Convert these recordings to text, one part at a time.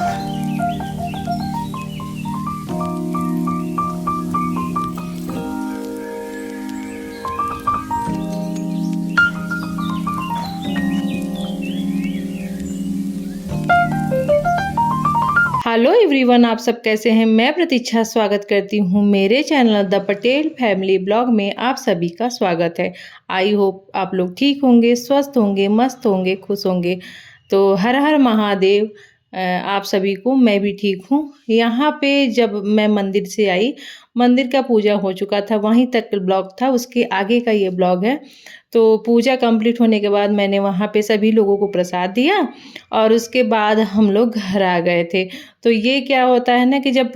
Hello everyone, आप सब कैसे हैं। मैं प्रतीक्षा स्वागत करती हूँ मेरे channel the Patel family blog में। आप सभी का स्वागत है। आई होप आप लोग ठीक होंगे, स्वस्थ होंगे, मस्त होंगे, खुश होंगे। तो हर हर महादेव। आप सभी को। मैं भी ठीक हूँ। यहाँ पे जब मैं मंदिर से आई, मंदिर का पूजा हो चुका था, वहीं तक ब्लॉग था, उसके आगे का ये ब्लॉग है। तो पूजा कंप्लीट होने के बाद मैंने वहाँ पे सभी लोगों को प्रसाद दिया और उसके बाद हम लोग घर आ गए थे। तो ये क्या होता है ना कि जब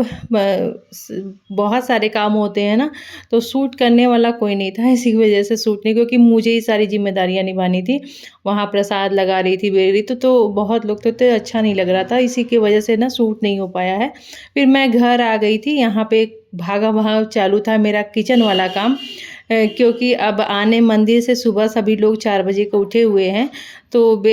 बहुत सारे काम होते हैं ना, तो शूट करने वाला कोई नहीं था, इसी की वजह से शूट नहीं, क्योंकि मुझे ही सारी जिम्मेदारियां निभानी थी। वहाँ प्रसाद लगा रही थी, बेच रही तो बहुत लोग तो अच्छा नहीं लग रहा था, इसी की वजह से ना शूट नहीं हो पाया है। फिर मैं घर आ गई थी। यहाँ पे भागा भाग चालू था मेरा किचन वाला काम, क्योंकि अब आने मंदिर से सुबह सभी लोग 4 बजे को उठे हुए हैं। तो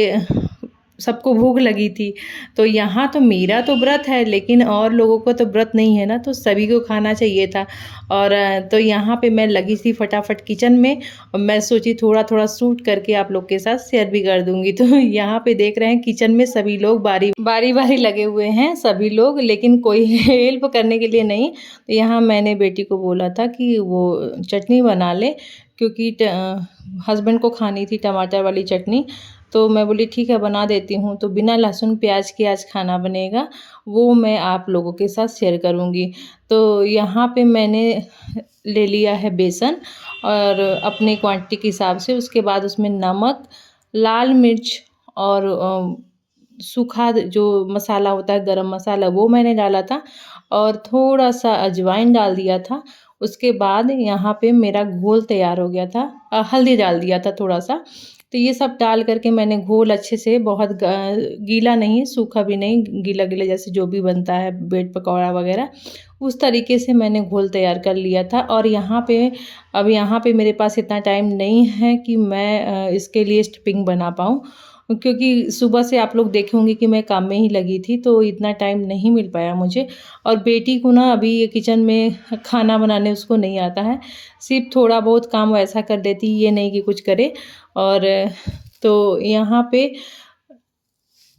सबको भूख लगी थी। तो यहाँ तो मेरा तो व्रत है, लेकिन और लोगों को तो व्रत नहीं है ना, तो सभी को खाना चाहिए था। और तो यहाँ पे मैं लगी थी फटाफट किचन में, और मैं सोची थोड़ा थोड़ा शूट करके आप लोग के साथ शेयर भी कर दूंगी। तो यहाँ पे देख रहे हैं किचन में सभी लोग बारी बारी लगे हुए हैं सभी लोग, लेकिन कोई हेल्प करने के लिए नहीं। तो यहाँ मैंने बेटी को बोला था कि वो चटनी बना ले, क्योंकि हस्बैंड को खानी थी टमाटर वाली चटनी। तो मैं बोली ठीक है, बना देती हूँ। तो बिना लहसुन प्याज के आज खाना बनेगा, वो मैं आप लोगों के साथ शेयर करूँगी। तो यहाँ पे मैंने ले लिया है बेसन, और अपने क्वांटिटी के हिसाब से। उसके बाद उसमें नमक, लाल मिर्च और सूखा जो मसाला होता है गरम मसाला, वो मैंने डाला था, और थोड़ा सा अजवाइन डाल दिया था। उसके बाद यहाँ पे मेरा घोल तैयार हो गया था। हल्दी डाल दिया था थोड़ा सा। तो ये सब डाल करके मैंने घोल अच्छे से, बहुत गीला नहीं, सूखा भी नहीं, गीला गीला जैसे जो भी बनता है ब्रेड पकौड़ा वगैरह, उस तरीके से मैंने घोल तैयार कर लिया था। और यहाँ पे मेरे पास इतना टाइम नहीं है कि मैं इसके लिए स्टफिंग बना पाऊँ, क्योंकि सुबह से आप लोग देखे होंगे कि मैं काम में ही लगी थी, तो इतना टाइम नहीं मिल पाया मुझे। और बेटी को ना अभी ये किचन में खाना बनाने उसको नहीं आता है, सिर्फ थोड़ा बहुत काम वैसा कर देती, ये नहीं कि कुछ करे। और तो यहाँ पे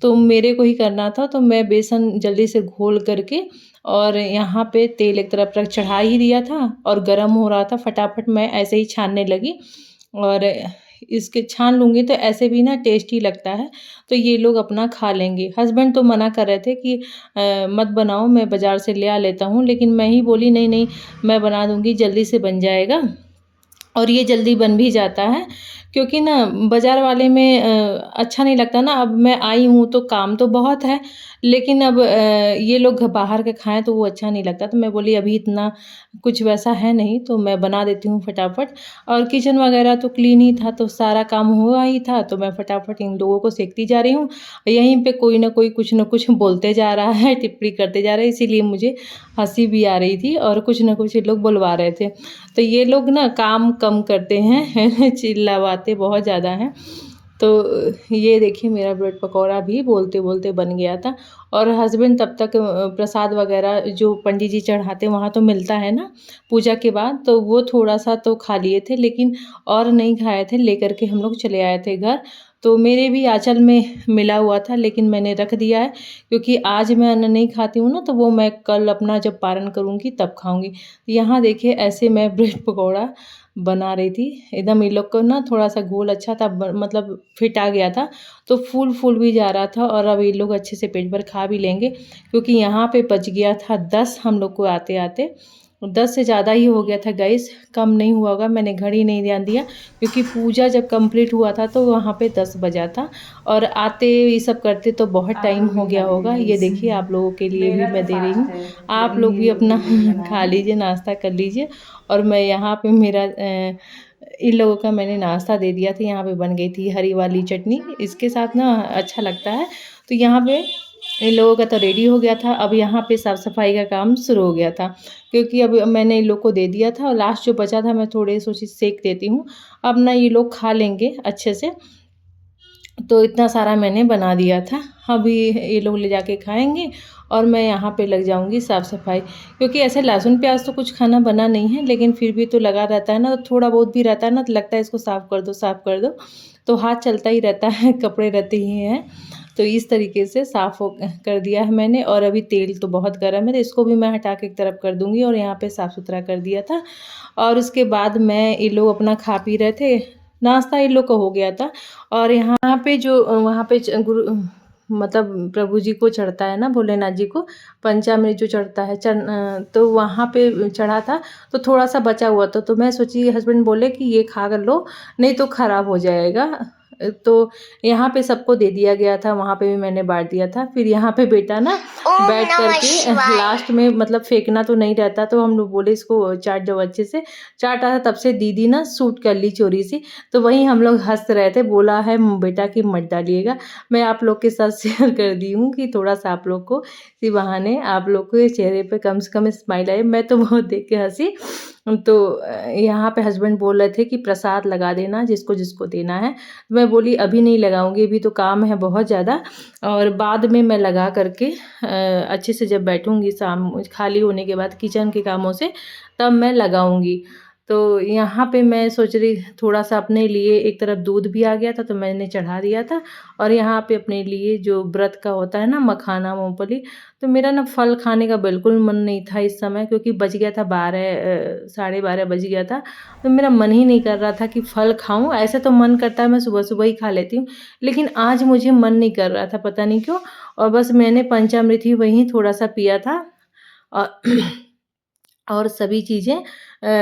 तो मेरे को ही करना था, तो मैं बेसन जल्दी से घोल करके, और यहाँ पे तेल एक तरफ रख चढ़ा ही दिया था और गरम हो रहा था, फटाफट मैं ऐसे ही छानने लगी। और इसके छान लूँगी तो ऐसे भी ना टेस्टी लगता है, तो ये लोग अपना खा लेंगे। हस्बैंड तो मना कर रहे थे कि मत बनाओ, मैं बाज़ार से ले आ लेता हूँ, लेकिन मैं ही बोली नहीं नहीं, मैं बना दूँगी, जल्दी से बन जाएगा। और ये जल्दी बन भी जाता है, क्योंकि ना बाज़ार वाले में अच्छा नहीं लगता ना। अब मैं आई हूँ तो काम तो बहुत है, लेकिन अब ये लोग बाहर के खाएँ तो वो अच्छा नहीं लगता। तो मैं बोली अभी इतना कुछ वैसा है नहीं, तो मैं बना देती हूँ फटाफट। और किचन वगैरह तो क्लीन ही था, तो सारा काम हुआ ही था, तो मैं फटाफट इन लोगों को सेकती जा रही हूँ। यहीं पे कोई ना कोई कुछ ना कुछ बोलते जा रहा है, टिप्पणी करते जा रहे हैं, इसीलिए मुझे हँसी भी आ रही थी, और कुछ ना कुछ ये लोग बुलवा रहे थे। तो ये लोग ना काम कम करते हैं चिल्लाते बहुत ज़्यादा हैं। तो ये देखिए मेरा ब्रेड पकौड़ा भी बोलते बोलते बन गया था। और हस्बैंड तब तक प्रसाद वगैरह जो पंडित जी चढ़ाते वहाँ तो मिलता है ना पूजा के बाद, तो वो थोड़ा सा तो खा लिए थे, लेकिन और नहीं खाए थे, लेकर के हम लोग चले आए थे घर। तो मेरे भी आंचल में मिला हुआ था, लेकिन मैंने रख दिया है, क्योंकि आज मैं अन्न नहीं खाती हूँ ना, तो वो मैं कल अपना जब पारण करूँगी तब खाऊँगी। यहाँ देखिए ऐसे मैं ब्रेड पकौड़ा बना रही थी। एकदम ये लोग को ना थोड़ा सा घोल अच्छा था, मतलब फिट आ गया था, तो फूल फूल भी जा रहा था, और अब ये लोग अच्छे से पेट भर खा भी लेंगे। क्योंकि यहाँ पे बच गया था 10 हम लोग को आते आते, 10 से ज़्यादा ही हो गया था गाइस, कम नहीं हुआ होगा, मैंने घड़ी नहीं ध्यान दिया, क्योंकि पूजा जब कंप्लीट हुआ था तो वहाँ पे 10 बजा था, और आते ये सब करते तो बहुत आप टाइम लोग हो भी खा गया होगा। लीजिए ये गाइस। देखिए आप लोगों के लिए भी मेरा तो मैं दे रही फास्ट हूँ, है, आप लेकिन लोग ये भी लोग अपना नहीं बना खा है। लीजिए, नाश्ता कर लीजिए। और मैं यहाँ पे मेरा इन लोगों का मैंने नाश्ता दे दिया था। यहाँ पे बन गई थी हरी वाली चटनी, इसके साथ ना अच्छा लगता है। तो यहाँ पे इन लोगों का तो रेडी हो गया था। अब यहाँ पे साफ़ सफाई का काम शुरू हो गया था, क्योंकि अब मैंने इन लोग को दे दिया था, और लास्ट जो बचा था मैं थोड़े सोची सेक देती हूँ। अब ना ये लोग खा लेंगे अच्छे से। तो इतना सारा मैंने बना दिया था। अभी ये लोग ले जाके खाएँगे और मैं यहाँ पे लग जाऊँगी साफ़-सफ़ाई, क्योंकि ऐसे लहसुन प्याज़ तो कुछ खाना बना नहीं है, लेकिन फिर भी तो लगा रहता है ना, तो थोड़ा बहुत भी रहता है ना, तो लगता है इसको साफ़ कर दो, साफ़ कर दो। तो हाथ चलता ही रहता है, कपड़े रहते ही हैं। तो इस तरीके से साफ़ हो कर दिया है मैंने, और अभी तेल तो बहुत गर्म है, तो इसको भी मैं हटा के एक तरफ कर दूँगी, और यहाँ पे साफ़-सुथरा कर दिया था। और उसके बाद मैं ये लोग अपना खा पी रहे थे, नाश्ता इन लोग का हो गया था। और यहाँ पे जो वहाँ पे गुरु मतलब प्रभु जी को चढ़ता है ना, भोलेनाथ जी को पंचामृत जो चढ़ता है, तो वहाँ पे चढ़ा था, तो थोड़ा-सा बचा हुआ था, तो मैं सोची, हस्बैंड बोले कि ये खा कर लो, नहीं तो खराब हो जाएगा। तो यहाँ पे सबको दे दिया गया था, वहाँ पे भी मैंने बाँट दिया था। फिर यहाँ पे बेटा ना बैठ कर के लास्ट में, मतलब फेंकना तो नहीं रहता, तो हम लोग बोले इसको चाट दो अच्छे से। चाटा था, तब से दीदी ना शूट कर ली चोरी से, तो वहीं हम लोग हँस रहे थे। बोला है बेटा कि मत डालिएगा। मैं आप लोग के साथ शेयर कर दी हूँ कि थोड़ा-सा आप लोग को, इसी बहाने आप लोग के चेहरे पे कम से कम स्माइल आए। मैं तो बहुत देख के हँसी। तो यहाँ पे हस्बैंड बोल रहे थे कि प्रसाद लगा देना जिसको-जिसको देना है। मैं बोली अभी नहीं लगाऊँगी, अभी तो काम है बहुत ज़्यादा, और बाद में मैं लगा कर के अच्छे से जब बैठूँगी शाम खाली होने के बाद किचन के कामों से, तब मैं लगाऊँगी। तो यहाँ पे मैं सोच रही, थोड़ा-सा अपने लिए, एक तरफ दूध भी आ गया था, तो मैंने चढ़ा दिया था, और यहाँ पे अपने लिए जो व्रत का होता है ना, मखाना, मूँगफली, तो मेरा ना फल खाने का बिल्कुल मन नहीं था इस समय, क्योंकि बज गया था 12 साढ़े 12 बज गया था। तो मेरा मन ही नहीं कर रहा था कि फल खाऊँ। ऐसे तो मन करता है मैं सुबह-सुबह ही खा लेती हूँ, लेकिन आज मुझे मन नहीं कर रहा था, पता नहीं क्यों। और बस मैंने पंचामृत ही वहीं थोड़ा-सा पिया था, और और सभी चीज़ें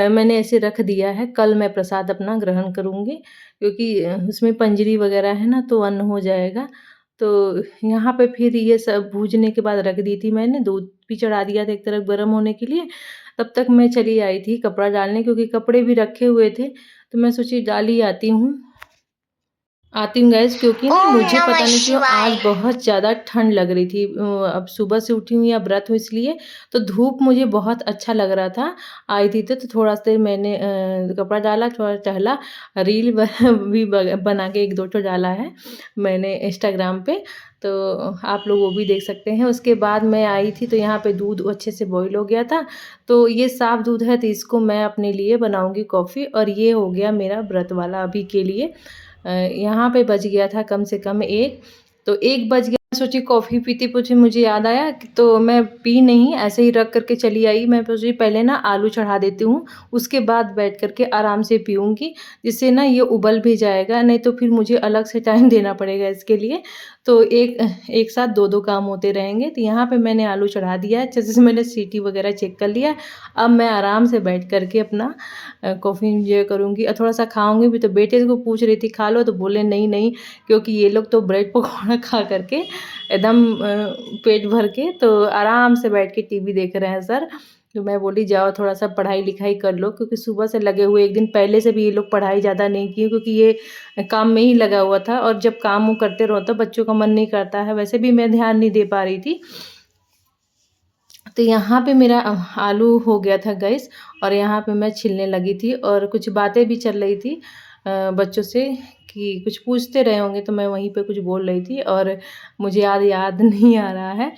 मैंने ऐसे रख दिया है। कल मैं प्रसाद अपना ग्रहण करूँगी, क्योंकि उसमें पंजरी वग़ैरह है ना, तो अन्न हो जाएगा। तो यहाँ पे फिर ये सब भूनने के बाद रख दी थी मैंने, दूध भी चढ़ा दिया था एक तरफ गरम होने के लिए। तब तक मैं चली आई थी कपड़ा डालने, क्योंकि कपड़े भी रखे हुए थे, तो मैं सोची डाल ही आती हूँ गाइज़, क्योंकि ना मुझे पता नहीं क्यों आज बहुत ज़्यादा ठंड लग रही थी। अब सुबह से उठी हूँ या व्रत हूँ इसलिए, तो धूप मुझे बहुत अच्छा लग रहा था। आई थी तो थोड़ा सा मैंने कपड़ा डाला, थोड़ा टहला, रील भी बना के 1-2 ठो डाला है मैंने इंस्टाग्राम पे, तो आप लोग वो भी देख सकते हैं। उसके बाद मैं आई थी, तो यहाँ पे दूध अच्छे से बॉईल हो गया था, तो ये साफ़ दूध है, तो इसको मैं अपने लिए बनाऊँगी कॉफ़ी, और ये हो गया मेरा व्रत वाला अभी के लिए। यहाँ पे बज गया था कम से कम 1, तो 1 बज गया, सोची कॉफ़ी पीते-पीते मुझे याद आया तो मैं पी नहीं, ऐसे ही रख कर के चली आई। मैं सोची पहले ना आलू चढ़ा देती हूँ, उसके बाद बैठ कर के आराम से पीऊँगी, जिससे ना ये उबल भी जाएगा, नहीं तो फिर मुझे अलग से टाइम देना पड़ेगा इसके लिए। तो एक साथ 2-2 काम होते रहेंगे। तो यहाँ पे मैंने आलू चढ़ा दिया है, अच्छे से मैंने सीटी वगैरह चेक कर लिया। अब मैं आराम से बैठ कर के अपना कॉफ़ी एन्जॉय करूँगी, और थोड़ा-सा खाऊँगी भी। तो बेटे को पूछ रही थी खा लो, तो बोले नहीं, नहीं, क्योंकि ये लोग तो ब्रेड पकौड़ा खा कर के एकदम पेट भर के तो आराम से बैठ के टीवी देख रहे हैं सर। तो मैं बोली जाओ थोड़ा-सा पढ़ाई-लिखाई कर लो, क्योंकि सुबह से लगे हुए, 1 दिन पहले से भी ये लोग पढ़ाई ज़्यादा नहीं किए, क्योंकि ये काम में ही लगा हुआ था, और जब काम वो करते रहो तो बच्चों का मन नहीं करता है। वैसे भी मैं ध्यान नहीं दे पा रही थी। तो यहाँ पे मेरा आलू हो गया था गाइस, और यहाँ पे मैं छीलने लगी थी, और कुछ बातें भी चल रही थी बच्चों से, कि कुछ पूछते रहे होंगे, तो मैं वहीं पे कुछ बोल रही थी, और मुझे याद नहीं आ रहा है।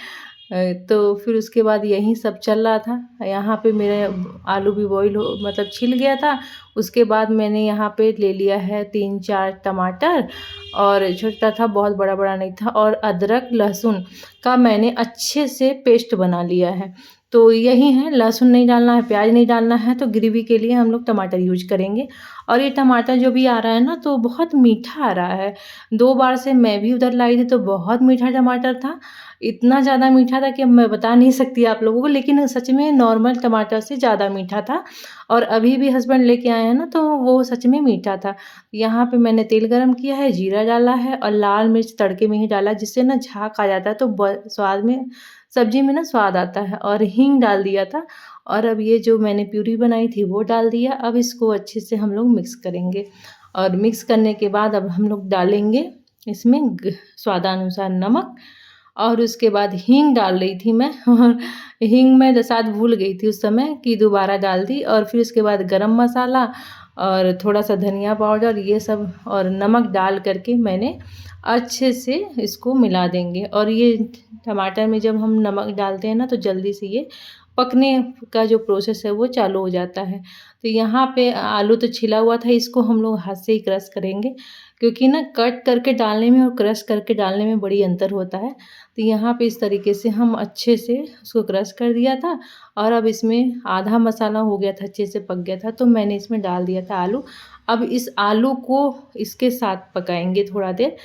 तो फिर उसके बाद यही सब चल रहा था। यहाँ पे मेरा आलू भी बॉईल हो, मतलब छिल गया था। उसके बाद मैंने यहाँ पे ले लिया है 3-4 टमाटर, और छोटा था, बहुत बड़ा-बड़ा नहीं था, और अदरक, लहसुन का मैंने अच्छे से पेस्ट बना लिया है। तो यही है, लहसुन नहीं डालना है, प्याज नहीं डालना है, तो ग्रेवी के लिए हम लोग टमाटर यूज़ करेंगे। और ये टमाटर जो भी आ रहा है ना, तो बहुत मीठा आ रहा है। 2 बार से मैं भी उधर लाई थी, तो बहुत मीठा टमाटर था। इतना ज़्यादा मीठा था कि अब मैं बता नहीं सकती आप लोगों को, लेकिन सच में नॉर्मल टमाटर से ज़्यादा मीठा था। और अभी भी हस्बैंड लेके आए हैं ना, तो वो सच में मीठा था। यहाँ पे मैंने तेल गरम किया है, जीरा डाला है, और लाल मिर्च तड़के में ही डाला, जिससे ना झाग आ जाता है, तो स्वाद में, सब्ज़ी में ना स्वाद आता है। और हींग डाल दिया था, और अब ये जो मैंने प्यूरी बनाई थी वो डाल दिया। अब इसको अच्छे से हम लोग मिक्स करेंगे, और मिक्स करने के बाद अब हम लोग डालेंगे इसमें स्वादानुसार नमक, और उसके बाद हींग डाल रही थी मैं, और हींग मैं शायद भूल गई थी उस समय कि दोबारा डाल दी। और फिर उसके बाद गरम मसाला, और थोड़ा सा धनिया पाउडर ये सब और नमक डाल करके मैंने अच्छे से इसको मिला देंगे। और ये टमाटर में जब हम नमक डालते हैं ना तो जल्दी से ये पकने का जो प्रोसेस है वो चालू हो जाता है। तो यहाँ पे आलू तो छिला हुआ था, इसको हम लोग हाथ से ही क्रश करेंगे क्योंकि ना कट करके डालने में और क्रश करके डालने में बड़ी अंतर होता है। तो यहाँ पे इस तरीके से हम अच्छे से उसको क्रश कर दिया था और अब इसमें आधा मसाला हो गया था, अच्छे से पक गया था, तो मैंने इसमें डाल दिया था आलू। अब इस आलू को इसके साथ पकाएंगे थोड़ा देर,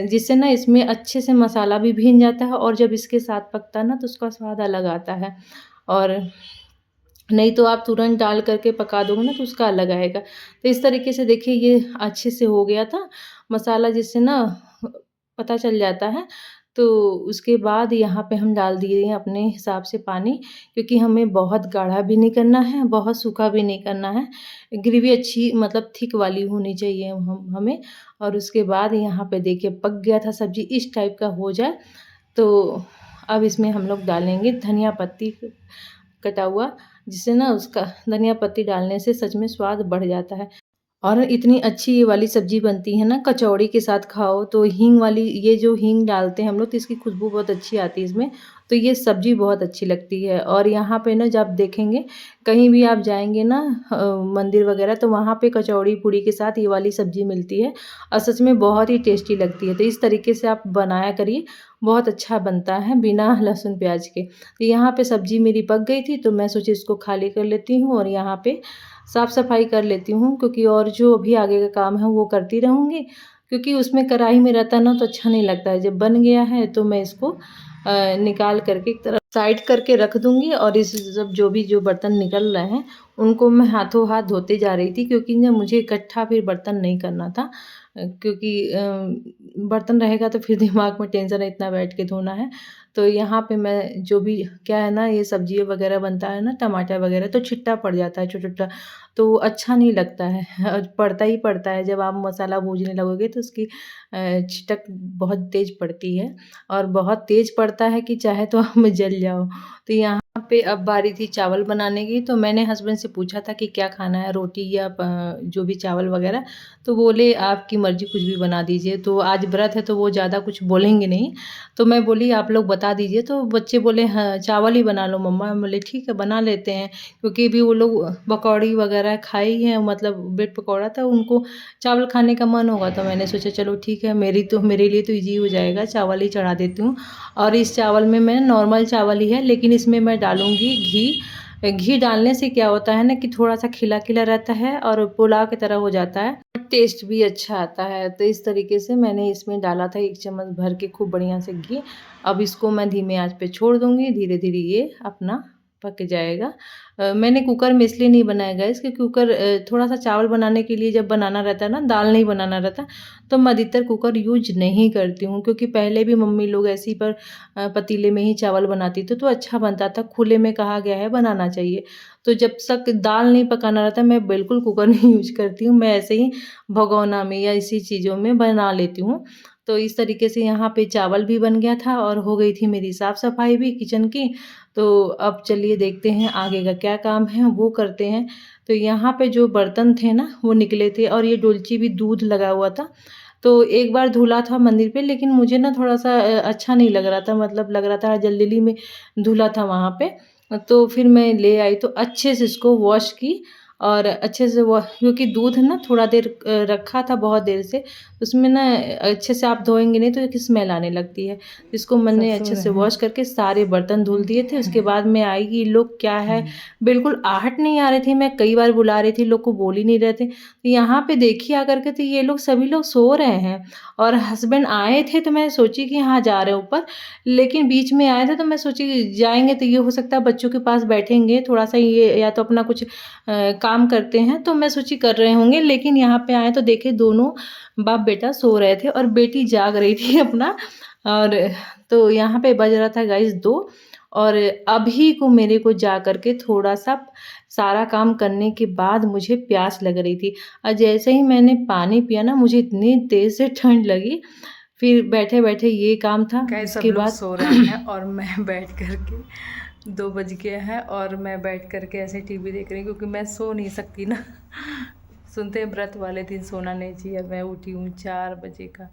जिससे ना इसमें अच्छे से मसाला भी भीन जाता है और जब इसके साथ पकता है ना तो उसका स्वाद अलग आता है। और नहीं तो आप तुरंत डाल करके पका दोगे ना तो उसका अलग आएगा। तो इस तरीके से देखिए ये अच्छे से हो गया था मसाला, जिससे ना पता चल जाता है। तो उसके बाद यहाँ पे हम डाल दिए हैं अपने हिसाब से पानी, क्योंकि हमें बहुत गाढ़ा भी नहीं करना है, बहुत सूखा भी नहीं करना है। ग्रेवी अच्छी मतलब थिक वाली होनी चाहिए हमें। और उसके बाद यहाँ पे देखिए पक गया था सब्ज़ी, इस टाइप का हो जाए तो अब इसमें हम लोग डालेंगे धनिया पत्ती कटा हुआ, जिससे ना उसका धनिया पत्ती डालने से सच में स्वाद बढ़ जाता है। और इतनी अच्छी ये वाली सब्ज़ी बनती है ना, कचौड़ी के साथ खाओ तो हींग वाली, ये जो हींग डालते हैं हम लोग तो इसकी खुशबू बहुत अच्छी आती है इसमें, तो ये सब्ज़ी बहुत अच्छी लगती है। और यहाँ पे ना जब देखेंगे कहीं भी आप जाएँगे ना मंदिर वगैरह, तो वहाँ पे कचौड़ी पूड़ी के साथ ये वाली सब्ज़ी मिलती है और सच में बहुत ही टेस्टी लगती है। तो इस तरीके से आप बनाया करिए, बहुत अच्छा बनता है बिना लहसुन प्याज के। तो यहाँ पे सब्ज़ी मेरी पक गई थी तो मैं सोची इसको खाली कर लेती हूँ और यहाँ पे साफ़ सफाई कर लेती हूँ, क्योंकि और जो अभी आगे का काम है वो करती रहूँगी, क्योंकि उसमें कढ़ाई में रहता ना तो अच्छा नहीं लगता है। जब बन गया है तो मैं इसको निकाल करके एक तरफ साइड करके रख दूँगी और इस सब जो बर्तन निकल रहे हैं उनको मैं हाथों हाथ धोते जा रही थी, क्योंकि ना मुझे इकट्ठा फिर बर्तन नहीं करना था। क्योंकि बर्तन रहेगा तो फिर दिमाग में टेंशन है इतना बैठ के धोना है। तो यहाँ पे मैं जो भी क्या है ना, ये सब्ज़ी वगैरह बनता है ना, टमाटर वगैरह तो छिट्टा पड़ जाता है छोटा-छोटा, तो अच्छा नहीं लगता है और पड़ता ही पड़ता है। जब आप मसाला भूनने लगोगे तो उसकी छिटक बहुत तेज़ पड़ती है और बहुत तेज़ पड़ता है कि चाहे तो आप जल जाओ। तो यहाँ पे अब बारी थी चावल बनाने की, तो मैंने हस्बैंड से पूछा था कि क्या खाना है, रोटी या जो भी चावल वगैरह, तो बोले आपकी मर्ज़ी कुछ भी बना दीजिए। तो आज व्रत है तो वो ज़्यादा कुछ बोलेंगे नहीं, तो मैं बोली आप लोग बता दीजिए, तो बच्चे बोले हाँ चावल ही बना लो मम्मा। हम बोले ठीक है बना लेते हैं, क्योंकि भी वो लोग पकौड़ी वगैरह खाई हैं, मतलब ब्रेड पकौड़ा था, उनको चावल खाने का मन होगा, तो मैंने सोचा चलो ठीक है, मेरे लिए तो ईज़ी हो जाएगा, चावल ही चढ़ा देती हूँ। और इस चावल में मैं नॉर्मल चावल ही है, लेकिन इसमें मैं डालूँगी घी। घी डालने से क्या होता है ना कि थोड़ा-सा खिला-खिला रहता है और पुलाव की तरह हो जाता है, टेस्ट भी अच्छा आता है। तो इस तरीके से मैंने इसमें डाला था 1 चम्मच भर के खूब बढ़िया से घी। अब इसको मैं धीमे आँच पे छोड़ दूँगी, धीरे-धीरे ये अपना पक जाएगा। मैंने कुकर में इसलिए नहीं बनाया गाइस कि कुकर थोड़ा-सा चावल बनाने के लिए जब बनाना रहता है ना, दाल नहीं बनाना रहता, तो मैं अधिकतर कुकर यूज़ नहीं करती हूँ, क्योंकि पहले भी मम्मी लोग ऐसे ही पर पतीले में ही चावल बनाती थी तो अच्छा बनता था। खुले में कहा गया है बनाना चाहिए। तो जब तक दाल नहीं पकाना रहता मैं बिल्कुल कुकर नहीं यूज़ करती हूँ, मैं ऐसे ही भगोना में या इसी चीज़ों में बना लेती हूँ। तो इस तरीके से यहाँ पे चावल भी बन गया था और हो गई थी मेरी साफ़-सफ़ाई भी किचन की। तो अब चलिए देखते हैं आगे का क्या काम है वो करते हैं। तो यहाँ पे जो बर्तन थे ना वो निकले थे और ये डोलची भी दूध लगा हुआ था। तो एक बार धुला था मंदिर पे, लेकिन मुझे ना थोड़ा-सा अच्छा नहीं लग रहा था, मतलब लग रहा था जल्दी-जल्दी में धुला था वहाँ पे। तो फिर मैं ले आई तो अच्छे से इसको वॉश की और अच्छे से क्योंकि दूध ना थोड़ा देर रखा था बहुत देर से, उसमें ना अच्छे से आप धोएँगे नहीं तो एक स्मेल आने लगती है। इसको मैंने अच्छे से वॉश करके सारे बर्तन धुल दिए थे। उसके बाद मैं आई कि लोग क्या है, बिल्कुल आहट नहीं आ रही थी, मैं कई बार बुला रही थी, लोग को बोल ही नहीं रहे थे। तो यहाँ पे देखिए आकर के तो ये लोग सभी लोग सो रहे हैं और हस्बैंड आए थे तो मैं सोची कि हाँ जा रहे हैं ऊपर, लेकिन बीच में आए थे तो मैं सोची जाएँगे तो ये हो सकता है बच्चों के पास बैठेंगे, थोड़ा-सा ये या तो अपना कुछ काम करते हैं, तो मैं सोची कर रहे होंगे, लेकिन यहाँ पे आए तो देखे दोनों बाप-बेटा सो रहे थे और बेटी जाग रही थी अपना। और तो यहाँ पे बज रहा था गाइस 2 और अभी को मेरे को जा कर के थोड़ा-सा सारा काम करने के बाद मुझे प्यास लग रही थी और जैसे ही मैंने पानी पिया ना मुझे इतनी तेज़ से ठंड लगी, फिर बैठे-बैठे ये काम था। गाइस सब लोग सो रहे हैं और मैं बैठ कर के 2 बज गए हैं और मैं बैठ कर के ऐसे टीवी देख रही हूँ, क्योंकि मैं सो नहीं सकती ना। सुनते हैं व्रत वाले दिन सोना नहीं चाहिए। मैं उठी हूँ 4 बजे का,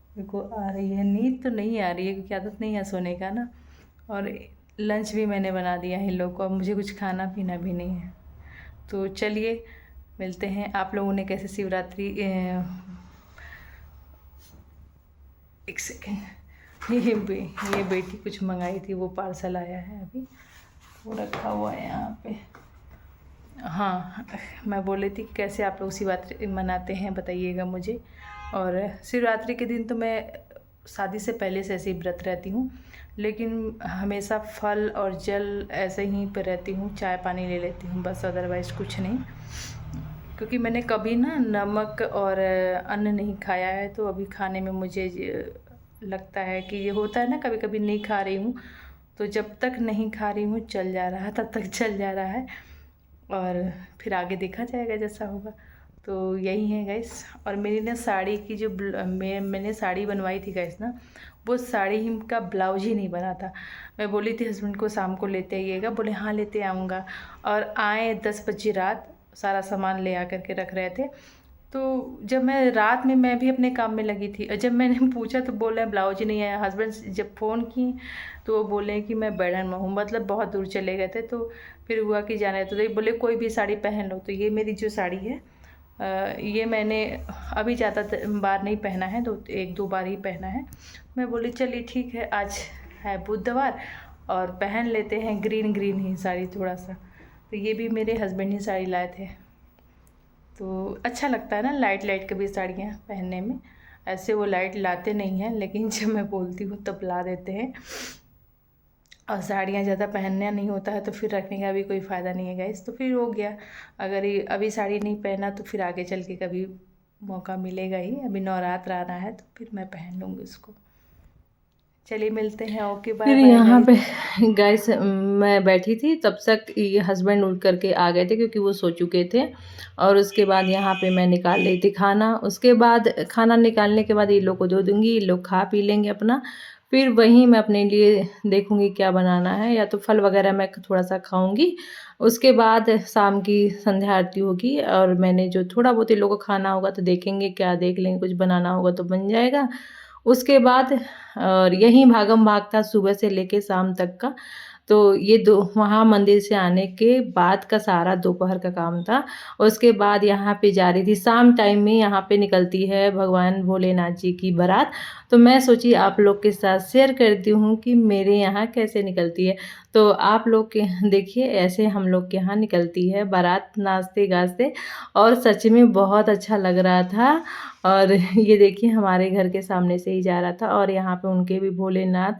मेरे को आ रही है नींद तो नहीं आ रही है क्योंकि आदत नहीं है सोने का ना। और लंच भी मैंने बना दिया है इन लोग को, अब मुझे कुछ खाना पीना भी नहीं है। तो चलिए मिलते हैं। आप लोगों ने कैसे शिवरात्रि एक सेकेंड, ये बेटी कुछ मंगाई थी, वो पार्सल आया है अभी, वो रखा हुआ है यहाँ पे। हाँ, मैं बोल रही थी कि कैसे आप लोग शिवरात्रि मनाते हैं बताइएगा मुझे। और शिवरात्रि के दिन तो मैं शादी से पहले से ऐसे ही व्रत रहती हूँ, लेकिन हमेशा फल और जल ऐसे ही पे रहती हूँ, चाय पानी ले लेती हूँ बस, अदरवाइज़ कुछ नहीं। क्योंकि मैंने कभी ना नमक और अन्न नहीं खाया है, तो अभी खाने में मुझे लगता है कि ये होता है ना, कभी कभी नहीं खा रही हूँ, तो जब तक नहीं खा रही हूँ चल जा रहा है, तब तक चल जा रहा है, और फिर आगे देखा जाएगा जैसा होगा। तो यही है गैस। और मेरी ना साड़ी की जो मैंने साड़ी बनवाई थी गैस ना, वो साड़ी का ब्लाउज ही नहीं बना था। मैं बोली थी हस्बैंड को शाम को लेते आइएगा, बोले हाँ लेते आऊँगा। और आए 10 बजे रात, सारा सामान ले आकर के रख रहे थे। तो जब मैं रात में, मैं भी अपने काम में लगी थी, और जब मैंने पूछा तो बोले ब्लाउज ही नहीं आया। हस्बैंड जब फ़ोन की तो वो बोले कि मैं बैडन में हूँ, मतलब बहुत दूर चले गए थे। तो फिर हुआ कि जाने तो बोले कोई भी साड़ी पहन लो। तो ये मेरी जो साड़ी है, ये मैंने अभी ज़्यादा बार नहीं पहना है, 1-2 बार ही पहना है। मैं बोली चलिए ठीक है, आज है बुधवार और पहन लेते हैं ग्रीन ग्रीन ही साड़ी थोड़ा सा। तो ये भी मेरे हस्बैंड ही साड़ी लाए थे। तो अच्छा लगता है ना लाइट लाइट कभी साड़ियाँ पहनने में। ऐसे वो लाइट लाते नहीं हैं, लेकिन जब मैं बोलती हूँ तब ला देते हैं। और साड़ियाँ ज़्यादा पहनना नहीं होता है तो फिर रखने का भी कोई फ़ायदा नहीं है गाइस। तो फिर हो गया, अगर ये अभी साड़ी नहीं पहना तो फिर आगे चल के कभी मौका मिलेगा ही। अभी नवरात्र आना है तो फिर मैं पहन लूँगी उसको। चलिए मिलते हैं, ओके बाय फिर बाय यहाँ पे गाइस। गैस मैं बैठी थी, तब तक ये हस्बैंड उठ करके आ गए थे क्योंकि वो सो चुके थे। और उसके बाद यहाँ पे मैं निकाल रही थी खाना। उसके बाद खाना निकालने के बाद ये लोग को दे दूँगी, ये लोग खा पी लेंगे अपना। फिर वहीं मैं अपने लिए देखूँगी क्या बनाना है, या तो फल वगैरह मैं थोड़ा सा खाऊँगी। उसके बाद शाम की संध्या आरती होगी, और मैंने जो थोड़ा बहुत ये लोगों को खाना होगा तो देखेंगे, क्या देख लेंगे, कुछ बनाना होगा तो बन जाएगा। उसके बाद और यहीं भागम भाग था सुबह से लेके शाम तक का। तो ये दो वहाँ मंदिर से आने के बाद का सारा दोपहर का काम था। उसके बाद यहाँ पे जा रही थी, शाम टाइम में यहाँ पे निकलती है भगवान भोलेनाथ जी की बारात। तो मैं सोची आप लोग के साथ शेयर करती हूँ कि मेरे यहाँ कैसे निकलती है। तो आप लोग के देखिए, ऐसे हम लोग के यहाँ निकलती है बारात नाचते गाजते, और सच में बहुत अच्छा लग रहा था। और ये देखिए हमारे घर के सामने से ही जा रहा था, और यहाँ पे उनके भी भोलेनाथ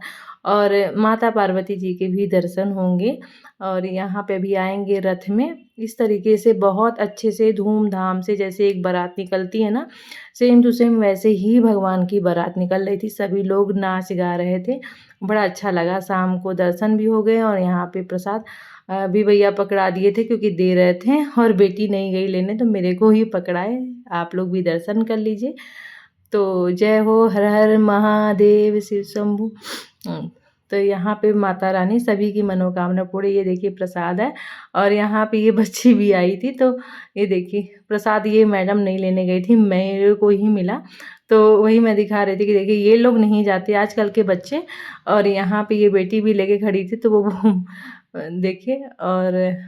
और माता पार्वती जी के भी दर्शन होंगे। और यहाँ पे भी आएंगे रथ में, इस तरीके से बहुत अच्छे से धूमधाम से, जैसे एक बारात निकलती है ना, सेम टू सेम वैसे ही भगवान की बारात निकल रही थी। सभी लोग नाच गा रहे थे, बड़ा अच्छा लगा। शाम को दर्शन भी हो गए, और यहाँ पे प्रसाद भी भैया पकड़ा दिए थे क्योंकि दे रहे थे, और बेटी नहीं गई लेने तो मेरे को ही पकड़ाए। आप लोग भी दर्शन कर लीजिए। तो जय हो, हर हर महादेव, शिव शंभु। तो यहाँ पे माता रानी सभी की मनोकामना पूरी। ये देखिए प्रसाद है, और यहाँ पे ये बच्ची भी आई थी, तो ये देखिए प्रसाद ये मैडम नहीं लेने गई थी, मेरे को ही मिला। तो वही मैं दिखा रही थी कि देखिए ये लोग नहीं जाते आजकल के बच्चे। और यहाँ पे ये बेटी भी लेके खड़ी थी, तो वो देखिए, और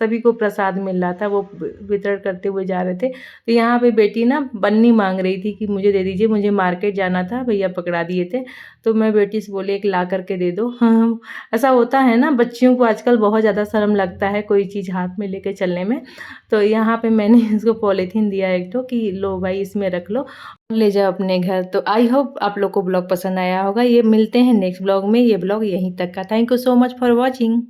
सभी को प्रसाद मिल रहा था, वो वितरण करते हुए जा रहे थे। तो यहाँ पे बेटी ना बन्नी मांग रही थी कि मुझे दे दीजिए, मुझे मार्केट जाना था, भैया पकड़ा दिए थे। तो मैं बेटी से बोली एक ला करके दे दो। हाँ, ऐसा होता है ना, बच्चियों को आजकल बहुत ज़्यादा शर्म लगता है कोई चीज़ हाथ में लेके चलने में। तो यहाँ पे मैंने इसको पॉलीथीन दिया एक तो, कि लो भाई इसमें रख लो, ले जाओ अपने घर। तो आई होप आप लोग को ब्लॉग पसंद आया होगा। ये मिलते हैं नेक्स्ट ब्लॉग में। ये ब्लॉग यहीं तक का। Thank you so much for watching.